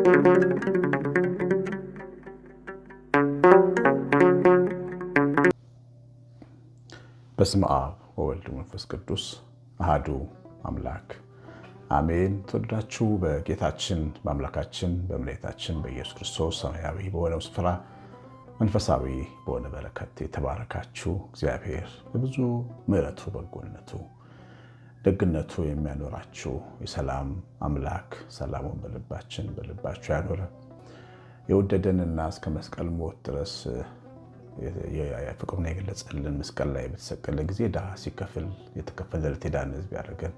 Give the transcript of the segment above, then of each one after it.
በስመ አብ ወወልድ ወመንፈስ ቅዱስ አሐዱ አምላክ አሜን። ተወዳችሁ በጌታችን በአምላካችን በመድኃኒታችን በኢየሱስ ክርስቶስ ሰማያዊ በሆነው ስፍራ መንፈሳዊ በሆነ በረከት የተባረካችሁ እግዚአብሔር በብዙ ምሕረቱ በጎነቱ ደግነቱ የሚያኖራችሁ የሰላም አምላክ ሰላሙን በልባችሁ ያኖረ የወደደንና እስከ መስቀል ሞት ድረስ ፍቅሩን የገለጸልን መስቀል ላይ በተሰቀለ ጊዜ ዕዳ ሲከፍል የተከፈለለት የዳነ ሕዝብ ያደረገን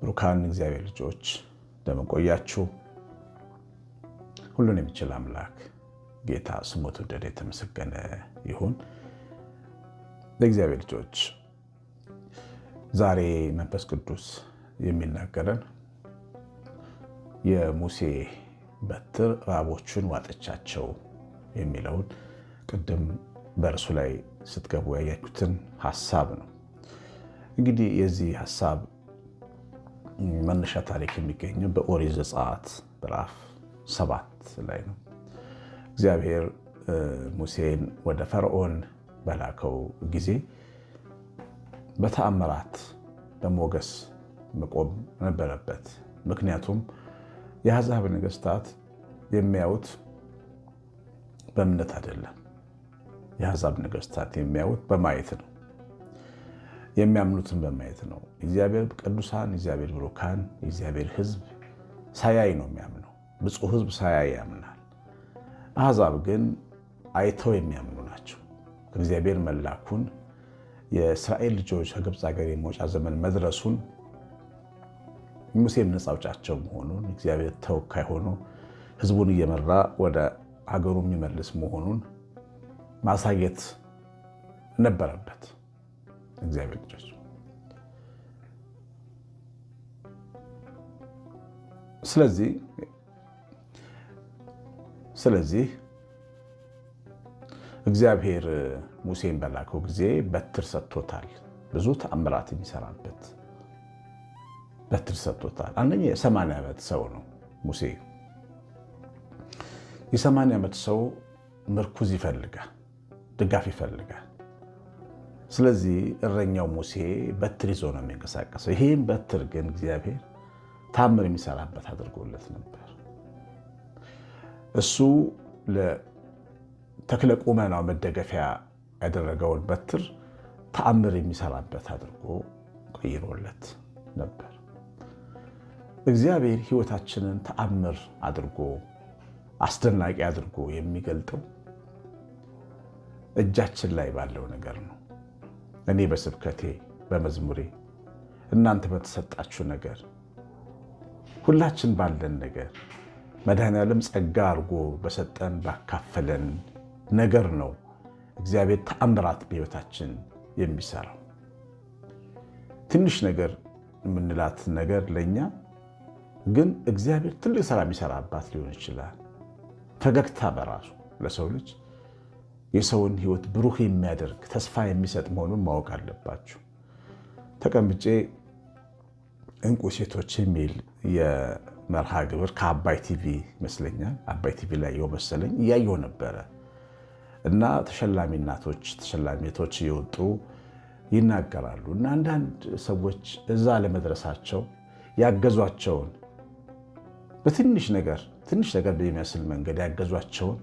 ብሩካን እግዚአብሔር ልጆች እንደምን ቆያችሁ? ሁሉን የሚችል አምላክ ጌታ ስሙ የተወደደ የተመሰገነ ይሁን። ለእግዚአብሔር ልጆች ዛሬ መንፈስ ቅዱስ የሚናገረን የሙሴ በትር እባቦቹን ዋጠቻቸው የሚለውን ቅድም በእርሱ ላይ ስትገቡ ያያችሁትን ሐሳብ ነው። እንግዲህ የዚህ ሐሳብ መነሻ ታሪክ የሚገኘው በኦሪት ዘጸአት ምዕራፍ 7 ላይ ነው። እግዚአብሔር ሙሴን ወደ ፈርዖን በላከው ጊዜ በተአምራት በሞገስ መቆም ነበረበት። ምክንያቱም የአሕዛብ ነገሥታት የሚያዩት በእምነት አይደለም። የአሕዛብ ነገሥታት የሚያዩት በማየት ነው። የሚያምኑትን በማየት ነው። እግዚአብሔር ቅዱሳን፣ እግዚአብሔር ብሩካን፣ እግዚአብሔር ሕዝብ ሳያይ ነው የሚያምነው። ብፁዕ ሕዝብ ሳያይ ያምናል። አሕዛብ ግን አይተው የሚያምኑ ናቸው። እግዚአብሔር መላኩን የእስራኤል ልጆች ከግብፅ ሀገር የመውጫ ዘመን መድረሱን ሙሴም ነፃ አውጫቸው መሆኑን እግዚአብሔር ተወካይ ሆኖ ሕዝቡን እየመራ ወደ ሀገሩ የሚመልስ መሆኑን ማሳየት ነበረበት። እግዚአብሔር ልጆች ስለዚህ እግዚአብሔር ሙሴን በላከው ጊዜ በትር ሰጥቶታል። ብዙ ተአምራት የሚሰራበት በትር ሰጥቶታል። አንደኛ የ80 ዓመት ሰው ነው ሙሴ። የ80 ዓመት ሰው ምርኩዝ ይፈልጋል፣ ድጋፍ ይፈልጋል። ስለዚህ እረኛው ሙሴ በትር ይዞ ነው የሚንቀሳቀሰው። ይህም በትር ግን እግዚአብሔር ታምር የሚሰራበት አድርጎለት ነበር። እሱ ለተክለ ቁመናው መደገፊያ ያደረገውን በትር ተአምር የሚሰራበት አድርጎ ቀይሮለት ነበር። እግዚአብሔር ሕይወታችንን ተአምር አድርጎ አስደናቂ አድርጎ የሚገልጠው እጃችን ላይ ባለው ነገር ነው። እኔ በስብከቴ በመዝሙሬ፣ እናንተ በተሰጣችሁ ነገር፣ ሁላችን ባለን ነገር መድኃኔዓለም ጸጋ አድርጎ በሰጠን ባካፈለን ነገር ነው እግዚአብሔር ተአምራት በሕይወታችን የሚሰራው። ትንሽ ነገር የምንላት ነገር ለእኛ ግን እግዚአብሔር ትልቅ ስራ የሚሰራባት ሊሆን ይችላል። ፈገግታ በራሱ ለሰው ልጅ የሰውን ሕይወት ብሩህ የሚያደርግ ተስፋ የሚሰጥ መሆኑን ማወቅ አለባችሁ። ተቀምጬ እንቁ ሴቶች የሚል የመርሃ ግብር ከአባይ ቲቪ ይመስለኛል፣ አባይ ቲቪ ላይ መሰለኝ እያየሁ ነበረ እና ተሸላሚ እናቶች ተሸላሚ እህቶች እየወጡ ይናገራሉ እና አንዳንድ ሰዎች እዛ ለመድረሳቸው ያገዟቸውን በትንሽ ነገር በሚመስል መንገድ ያገዟቸውን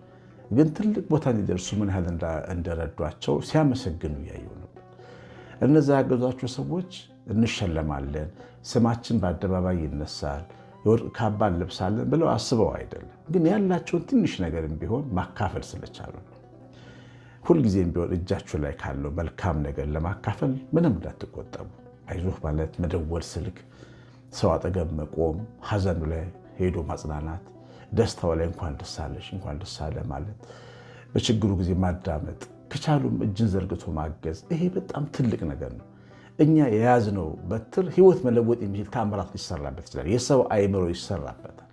ግን ትልቅ ቦታ እንዲደርሱ ምን ያህል እንደረዷቸው ሲያመሰግኑ እያዩ ነበር። እነዛ ያገዟቸው ሰዎች እንሸለማለን፣ ስማችን በአደባባይ ይነሳል፣ የወርቅ ካባ እንለብሳለን ብለው አስበው አይደለም። ግን ያላቸውን ትንሽ ነገርም ቢሆን ማካፈል ስለቻሉ ሁልጊዜም ቢሆን እጃችሁ ላይ ካለው መልካም ነገር ለማካፈል ምንም እንዳትቆጠቡ። አይዞህ ማለት፣ መደወል፣ ስልክ፣ ሰው አጠገብ መቆም፣ ሀዘኑ ላይ ሄዶ ማጽናናት፣ ደስታው ላይ እንኳን ደስ አለሽ እንኳን ደስ አለ ማለት፣ በችግሩ ጊዜ ማዳመጥ፣ ከቻሉም እጅን ዘርግቶ ማገዝ፣ ይሄ በጣም ትልቅ ነገር ነው። እኛ የያዝነው በትር ሕይወት መለወጥ የሚችል ተአምራት ሊሰራበት ይችላል። የሰው አእምሮ ይሰራበታል።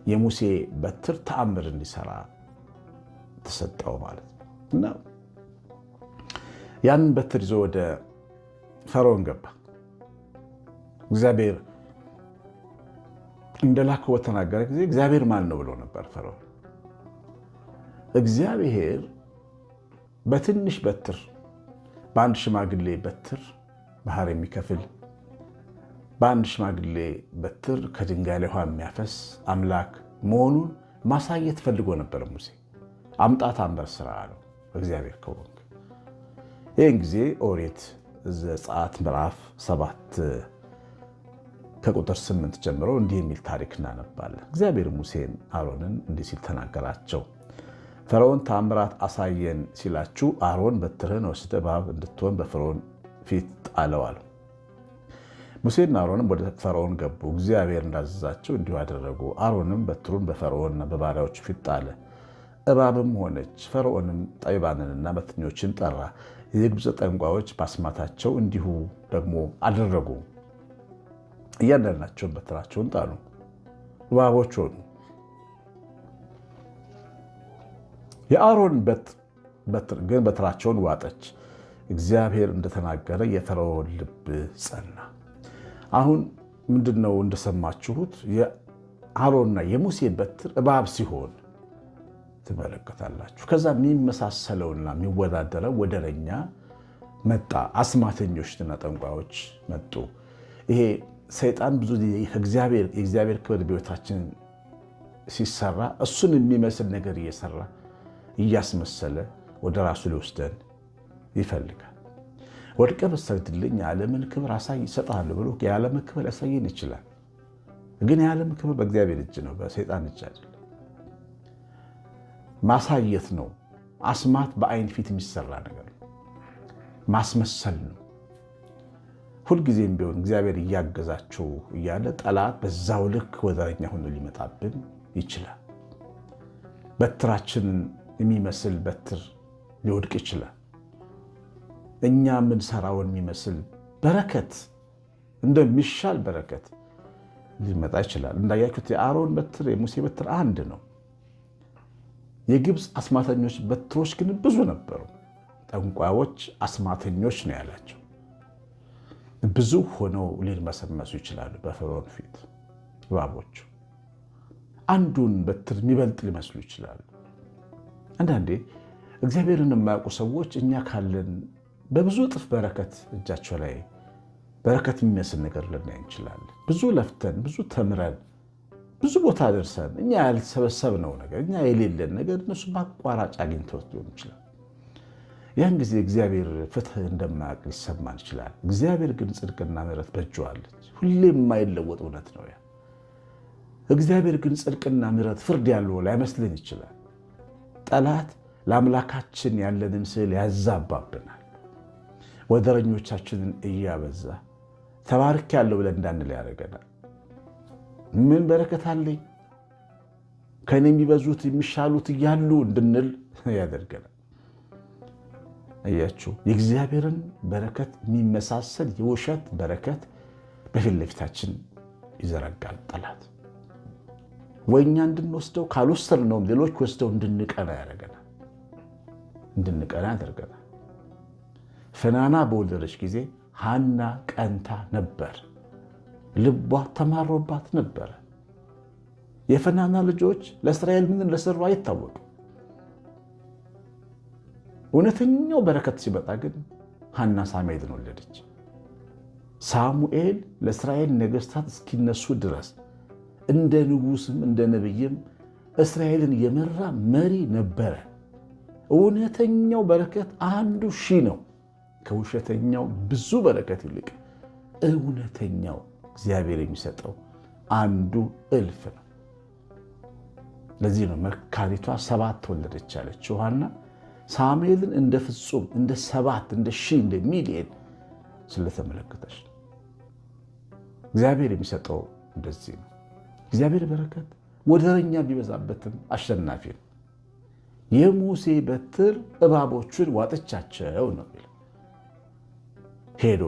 የሙሴ በትር ተአምር እንዲሰራ ተሰጠው ማለት ነው እና ያንን በትር ይዞ ወደ ፈርዖን ገባ። እግዚአብሔር እንደላከው በተናገረ ጊዜ እግዚአብሔር ማን ነው ብሎ ነበር ፈርዖን። እግዚአብሔር በትንሽ በትር በአንድ ሽማግሌ በትር ባህር የሚከፍል በአንድ ሽማግሌ በትር ከድንጋይ ላይ ውሃ የሚያፈስ አምላክ መሆኑን ማሳየት ፈልጎ ነበር ሙሴ። አምጣት አንበር ስራ አለው እግዚአብሔር ከሆንክ። ይህን ጊዜ ኦሪት ዘጸአት ምዕራፍ 7 ከቁጥር 8 ጀምሮ እንዲህ የሚል ታሪክ እናነባለን። እግዚአብሔር ሙሴን አሮንን እንዲህ ሲል ተናገራቸው። ፈርዖን ተአምራት አሳየን ሲላችሁ አሮን በትርህን ወስደህ እባብ እንድትሆን በፈርዖን ፊት ጣለው አለው። ሙሴና አሮንም ወደ ፈርዖን ገቡ። እግዚአብሔር እንዳዘዛቸው እንዲሁ አደረጉ። አሮንም በትሩን በፈርዖንና በባሪያዎቹ ፊት ጣለ፣ እባብም ሆነች። ፈርዖንም ጠቢባንንና መተተኞችን ጠራ። የግብፅ ጠንቋዮች ባስማታቸው እንዲሁ ደግሞ አደረጉ። እያንዳንዳቸውን በትራቸውን ጣሉ፣ እባቦች ሆኑ። የአሮን በትር ግን በትራቸውን ዋጠች። እግዚአብሔር እንደተናገረ የፈርዖን ልብ ጸና። አሁን ምንድነው እንደሰማችሁት የአሮንና የሙሴ በትር እባብ ሲሆን ትመለከታላችሁ። ከዛ የሚመሳሰለውና የሚወዳደረው ወደረኛ መጣ። አስማተኞችና ጠንቋዮች መጡ። ይሄ ሰይጣን ብዙ ጊዜ የእግዚአብሔር ክብር በሕይወታችን ሲሰራ እሱን የሚመስል ነገር እየሰራ እያስመሰለ ወደ ራሱ ሊወስደን ይፈልጋል። ወድቀ ብትሰግድልኝ የዓለምን ክብር ይሰጥሃለሁ ብሎ የዓለምን ክብር ያሳየን ይችላል። ግን የዓለም ክብር በእግዚአብሔር እጅ ነው፣ በሰይጣን እጅ አይደለም። ማሳየት ነው። አስማት በአይን ፊት የሚሰራ ነገር ነው። ማስመሰል ነው። ሁልጊዜም ቢሆን እግዚአብሔር እያገዛቸው እያለ ጠላት በዛው ልክ ወደረኛ ሆኖ ሊመጣብን ይችላል። በትራችንን የሚመስል በትር ሊወድቅ ይችላል። እኛ የምንሰራውን የሚመስል በረከት እንደሚሻል በረከት ሊመጣ ይችላል። እንዳያችሁት የአሮን በትር የሙሴ በትር አንድ ነው። የግብፅ አስማተኞች በትሮች ግን ብዙ ነበሩ። ጠንቋዮች አስማተኞች ነው ያላቸው። ብዙ ሆነው ሊርመሰመሱ ይችላሉ በፈርዖን ፊት። እባቦቹ አንዱን በትር የሚበልጥ ሊመስሉ ይችላሉ። አንዳንዴ እግዚአብሔርን የማያውቁ ሰዎች እኛ ካለን በብዙ እጥፍ በረከት እጃቸው ላይ በረከት የሚመስል ነገር ልናይ እንችላለን። ብዙ ለፍተን ብዙ ተምረን ብዙ ቦታ ደርሰን እኛ ያልሰበሰብነው ነገር እኛ የሌለን ነገር እነሱ በአቋራጭ አግኝተውት ሊሆን ይችላል። ያን ጊዜ እግዚአብሔር ፍትህ እንደማያውቅ ሊሰማን ይችላል። እግዚአብሔር ግን ጽድቅና ምሕረት በእጁ አለች። ሁሌም የማይለወጥ እውነት ነው ያ። እግዚአብሔር ግን ጽድቅና ምሕረት ፍርድ ያለው ላይመስልን ይችላል። ጠላት ለአምላካችን ያለንን ስዕል ያዛባብናል። ወደረኞቻችንን እያበዛ ተባርክ ያለው ብለን እንዳንል ያደርገናል። ምን በረከት አለኝ ከእኔ የሚበዙት የሚሻሉት እያሉ እንድንል ያደርገናል። አያችሁ፣ የእግዚአብሔርን በረከት የሚመሳሰል የውሸት በረከት በፊት ለፊታችን ይዘረጋል ጠላት። ወይ እኛ እንድንወስደው ካልወሰድነውም ሌሎች ወስደው እንድንቀና ያደርገናል። ፍናና በወለደች ጊዜ ሐና ቀንታ ነበር፣ ልቧ ተማሮባት ነበረ። የፍናና ልጆች ለእስራኤል ምን እንደሰሩ አይታወቅም። እውነተኛው በረከት ሲመጣ ግን ሐና ሳሙኤልን ወለደች። ሳሙኤል ለእስራኤል ነገሥታት እስኪነሱ ድረስ እንደ ንጉሥም እንደ ነቢይም እስራኤልን የመራ መሪ ነበረ። እውነተኛው በረከት አንዱ ሺህ ነው። ከውሸተኛው ብዙ በረከት ይልቅ እውነተኛው እግዚአብሔር የሚሰጠው አንዱ እልፍ ነው። ለዚህ ነው መካሪቷ 7 ወለደች ያለችው ሐና ሳሙኤልን እንደ ፍጹም እንደ 7 እንደ ሺህ እንደ ሚሊየን ስለተመለከተች ነው። እግዚአብሔር የሚሰጠው እንደዚህ ነው። እግዚአብሔር በረከት ወደረኛ ቢበዛበትም አሸናፊ ነው። የሙሴ በትር እባቦቹን ዋጠቻቸው ነው የሚለው። ሄዶ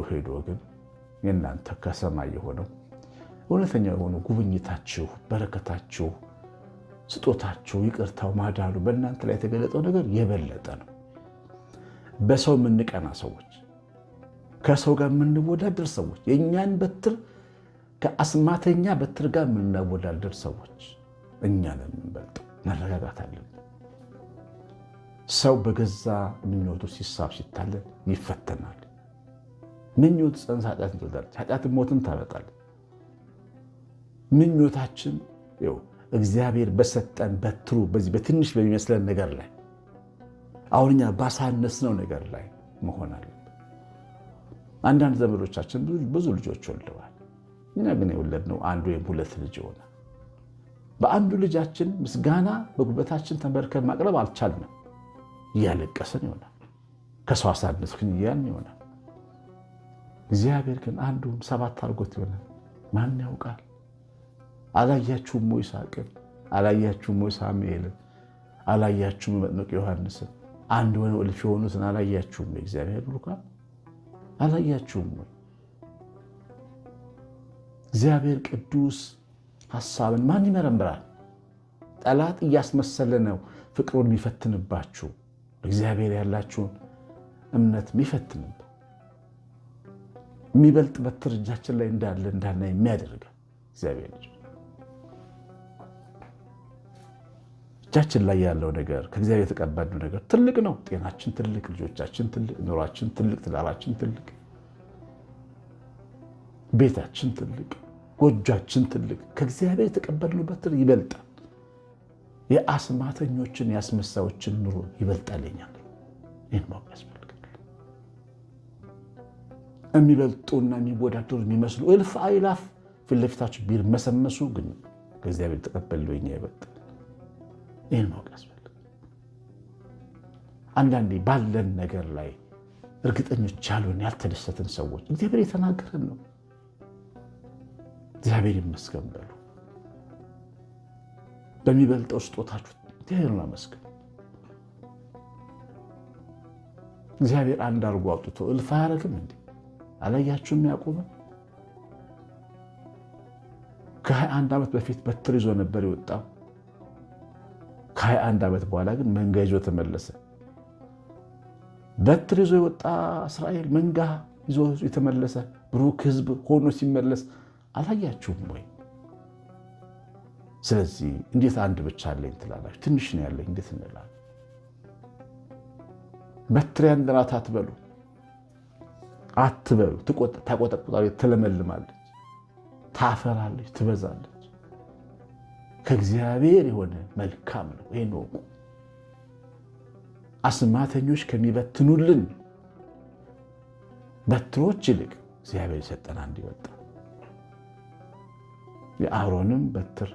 ግን የእናንተ ከሰማይ የሆነው እውነተኛ የሆኑ ጉብኝታችሁ፣ በረከታችሁ፣ ስጦታችሁ፣ ይቅርታው፣ ማዳኑ በእናንተ ላይ የተገለጠው ነገር የበለጠ ነው። በሰው የምንቀና ሰዎች፣ ከሰው ጋር የምንወዳደር ሰዎች የእኛን በትር ከአስማተኛ በትር ጋር የምናወዳደር ሰዎች እኛ ነን የምንበልጠው። መረጋጋት አለን። ሰው በገዛ ምኞቱ ሲሳብ ሲታለን ይፈተናል። ምኞት ጸንሳ ኃጢአትን ትወልዳለች፣ ኃጢአትን ሞትን ታመጣለች። ምኞታችን እግዚአብሔር በሰጠን በትሩ በዚህ በትንሽ በሚመስለን ነገር ላይ አሁን እኛ ባሳነስነው ነገር ላይ መሆን አለብን። አንዳንድ ዘመዶቻችን ብዙ ልጆች ወልደዋል። እኛ ግን የወለድነው አንድ ወይም ሁለት ልጅ ይሆናል። በአንዱ ልጃችን ምስጋና በጉልበታችን ተንበርከን ማቅረብ አልቻልንም። እያለቀሰን ይሆናል። ከሰው አሳነስኩኝ እያልን ይሆናል። እግዚአብሔር ግን አንዱን 7 አድርጎት ይሆናል። ማን ያውቃል? አላያችሁም ወይ ይስሐቅን? አላያችሁም ወይ ሳሙኤልን? አላያችሁም መጥምቁ ዮሐንስን? አንድ ሆነው እልፍ የሆኑትን አላያችሁም ወይ? እግዚአብሔር ብሩካን አላያችሁም ወይ? እግዚአብሔር ቅዱስ ሐሳብን ማን ይመረምራል? ጠላት እያስመሰለ ነው ፍቅሩን የሚፈትንባችሁ፣ እግዚአብሔር ያላችሁን እምነት የሚፈትንብ የሚበልጥ በትር እጃችን ላይ እንዳለ የሚያደርገ እግዚአብሔር ልጅ እጃችን ላይ ያለው ነገር ከእግዚአብሔር የተቀበልነው ነገር ትልቅ ነው። ጤናችን ትልቅ፣ ልጆቻችን ትልቅ፣ ኑሯችን ትልቅ፣ ትዳራችን ትልቅ፣ ቤታችን ትልቅ፣ ጎጇችን ትልቅ። ከእግዚአብሔር የተቀበልነው በትር ይበልጣል። የአስማተኞችን የአስመሳዮችን ኑሮ ይበልጣል። የኛል ይህን ማወቅ ያስፈልጋል። የሚበልጡና የሚወዳደሩ የሚመስሉ እልፍ አእላፍ ፊት ለፊታችሁ ቢርመሰመሱ ግን ከእግዚአብሔር የተቀበልነው የኛ ይበልጣል። ይህን ማወቅ ያስፈልጋል። አንዳንዴ ባለን ነገር ላይ እርግጠኞች ያልሆን ያልተደሰትን ሰዎች እግዚአብሔር የተናገረን ነው። እግዚአብሔር ይመስገን በሉ። በሚበልጠው ስጦታችሁ እግዚአብሔርን አመስግኑ። እግዚአብሔር አንድ አድርጎ አውጥቶ እልፍ አያደርግም እንዴ? አላያችሁም? ያዕቆብን ከ21 ዓመት በፊት በትር ይዞ ነበር የወጣው። ከ21 ዓመት በኋላ ግን መንጋ ይዞ ተመለሰ። በትር ይዞ የወጣ እስራኤል መንጋ ይዞ የተመለሰ ብሩክ ሕዝብ ሆኖ ሲመለስ አላያችሁም ወይ? ስለዚህ እንዴት አንድ ብቻ አለኝ ትላላችሁ? ትንሽ ነው ያለኝ እንዴት እንላለን? በትር ያንድ ናት አትበሉ፣ አትበሉ። ታቆጠቁጣለች፣ ትለመልማለች፣ ታፈራለች፣ ትበዛለች። ከእግዚአብሔር የሆነ መልካም ነው። ይህን ወቁ። አስማተኞች ከሚበትኑልን በትሮች ይልቅ እግዚአብሔር የሰጠን አንድ ይበልጣል። የአሮንም በትር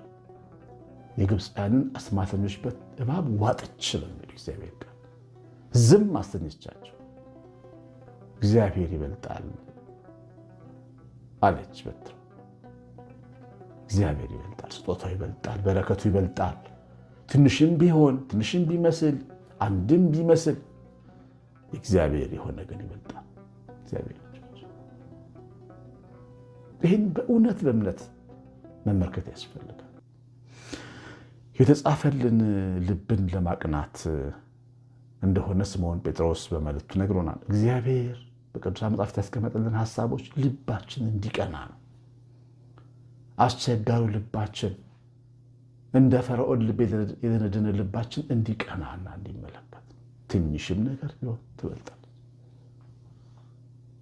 የግብፃውያንን አስማተኞች እባብ ዋጠች ነው የሚለው እግዚአብሔር ቃል። ዝም አሰኘቻቸው። እግዚአብሔር ይበልጣል አለች በትር። እግዚአብሔር ይበልጣል፣ ስጦታው ይበልጣል፣ በረከቱ ይበልጣል። ትንሽም ቢሆን ትንሽም ቢመስል አንድም ቢመስል እግዚአብሔር የሆነ ግን ይበልጣል። እግዚአብሔር ይህን በእውነት በእምነት መመልከት ያስፈልጋል። የተጻፈልን ልብን ለማቅናት እንደሆነ ስምዖን ጴጥሮስ በመልእክቱ ነግሮናል። እግዚአብሔር በቅዱሳን መጻሕፍት ያስቀመጠልን ሐሳቦች ልባችን እንዲቀና ነው። አስቸጋሪው ልባችን እንደ ፈርዖን ልብ የደነደነ ልባችን እንዲቀናና እንዲመለከት ትንሽም ነገር ቢሆን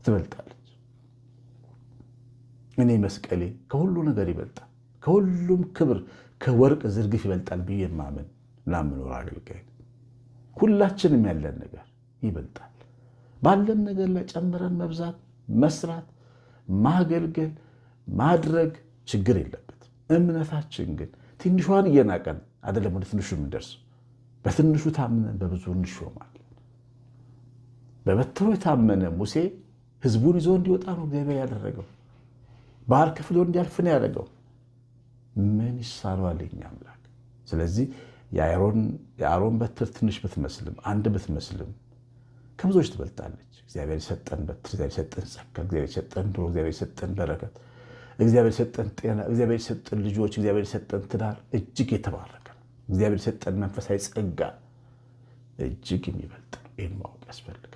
ትበልጣለች። እኔ መስቀሌ ከሁሉ ነገር ይበልጣል፣ ከሁሉም ክብር ከወርቅ ዝርግፍ ይበልጣል ብዬ ማመን ላምኖር አገልጋይ። ሁላችንም ያለን ነገር ይበልጣል። ባለን ነገር ላይ ጨምረን መብዛት፣ መስራት፣ ማገልገል፣ ማድረግ ችግር የለበትም። እምነታችን ግን ትንሿን እየናቀን አይደለም ወደ ትንሹ የምንደርስ። በትንሹ ታምነን በብዙ እንሾማለን። በበትሩ የታመነ ሙሴ ሕዝቡን ይዞ እንዲወጣ ነው እግዚአብሔር ያደረገው። ባህር ከፍሎ እንዲያልፍ ነው ያደረገው። ምን ይሳነዋል የኛ አምላክ? ስለዚህ የአሮን በትር ትንሽ ብትመስልም አንድ ብትመስልም ከብዙዎች ትበልጣለች። እግዚአብሔር የሰጠን በትር፣ እግዚአብሔር የሰጠን ጸጋ፣ እግዚአብሔር የሰጠን ኑሮ፣ እግዚአብሔር የሰጠን በረከት፣ እግዚአብሔር የሰጠን ጤና፣ እግዚአብሔር የሰጠን ልጆች፣ እግዚአብሔር የሰጠን ትዳር እጅግ የተባረከ ነው። እግዚአብሔር የሰጠን መንፈሳዊ ጸጋ እጅግ የሚበልጥ ነው። ይህን ማወቅ ያስፈልጋል።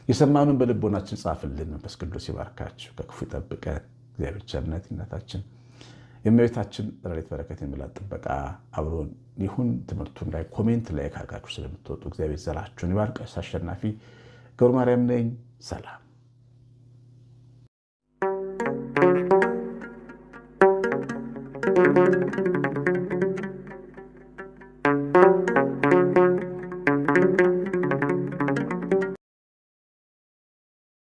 የሰማኑን በልቦናችን ጻፍልን። መንፈስ ቅዱስ ይባርካችሁ፣ ከክፉ ይጠብቀን። እግዚአብሔር ቸርነት እናታችን የእመቤታችን ረድኤት በረከት የምላት ጥበቃ አብሮን ይሁን። ትምህርቱን ላይ ኮሜንት ላይ ካርጋችሁ ስለምትወጡ እግዚአብሔር ዘራችሁን ይባርክ። ቀሲስ አሸናፊ ገብረ ማርያም ነኝ። ሰላም